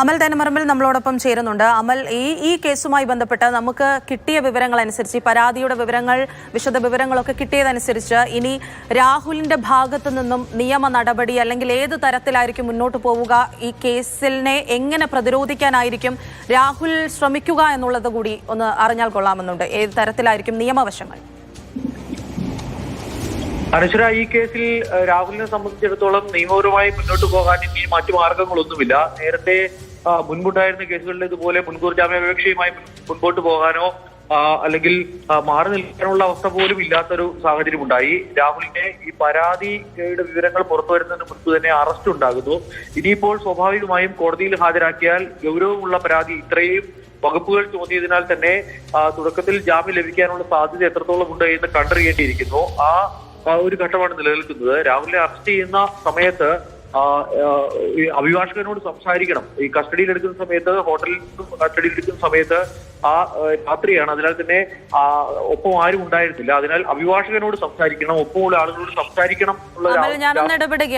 അമൽ തേനമറമ്പിൽ നമ്മളോടൊപ്പം ചേരുന്നുണ്ട്. അമൽ, ഈ കേസുമായി ബന്ധപ്പെട്ട് നമുക്ക് കിട്ടിയ വിവരങ്ങൾ അനുസരിച്ച്, പരാതിയുടെ വിവരങ്ങൾ, വിശദ വിവരങ്ങളൊക്കെ കിട്ടിയതനുസരിച്ച് ഇനി രാഹുലിന്റെ ഭാഗത്തു നിന്നും നിയമ നടപടി അല്ലെങ്കിൽ ഏത് തരത്തിലായിരിക്കും മുന്നോട്ട് പോവുക, ഈ കേസിനെ എങ്ങനെ പ്രതിരോധിക്കാനായിരിക്കും രാഹുൽ ശ്രമിക്കുക എന്നുള്ളത് കൂടി ഒന്ന് അറിഞ്ഞാൽ കൊള്ളാമെന്നുണ്ട്. ഏത് തരത്തിലായിരിക്കും നിയമവശങ്ങൾ? അനശ്വര, ഈ കേസിൽ രാഹുലിനെ സംബന്ധിച്ചിടത്തോളം നിയമപരമായി മുന്നോട്ട് പോകാൻ ഇനി മറ്റു മാർഗങ്ങളൊന്നുമില്ല. നേരത്തെ മുൻപുണ്ടായിരുന്ന കേസുകളിൽ ഇതുപോലെ മുൻകൂർ ജാമ്യാപേക്ഷയുമായി മുൻപോട്ട് പോകാനോ അല്ലെങ്കിൽ മാറി നിൽക്കാനുള്ള അവസ്ഥ പോലും ഇല്ലാത്തൊരു സാഹചര്യം ഉണ്ടായി. രാഹുലിനെ ഈ പരാതിയുടെ വിവരങ്ങൾ പുറത്തു വരുന്നതിന് മുൻപ് തന്നെ അറസ്റ്റ് ഉണ്ടാകുന്നു. ഇനിയിപ്പോൾ സ്വാഭാവികമായും കോടതിയിൽ ഹാജരാക്കിയാൽ ഗൗരവമുള്ള പരാതി, ഇത്രയും വകുപ്പുകൾ ചോദ്യതിനാൽ തന്നെ തുടക്കത്തിൽ ജാമ്യം ലഭിക്കാനുള്ള സാധ്യത എത്രത്തോളം ഉണ്ട് എന്ന് കണ്ടറിയേണ്ടിയിരിക്കുന്നു. ആ ഒരു ഘട്ടമാണ് നിലനിൽക്കുന്നത്. രാഹുലിനെ അറസ്റ്റ് ചെയ്യുന്ന സമയത്ത് അഭിഭാഷകനോട് സംസാരിക്കണം. ഈ കസ്റ്റഡിയിലെടുക്കുന്ന സമയത്ത്, ഹോട്ടലിൽ നിന്നും കസ്റ്റഡിയിലെടുക്കുന്ന സമയത്ത് രാത്രിയാണ്. അതിനാൽ തന്നെ ഒപ്പം ആരും ഉണ്ടായിരുന്നില്ല. അതിനാൽ അഭിഭാഷകനോട് സംസാരിക്കണം, ഒപ്പമുള്ള ആളുകളോട് സംസാരിക്കണം എന്നുള്ള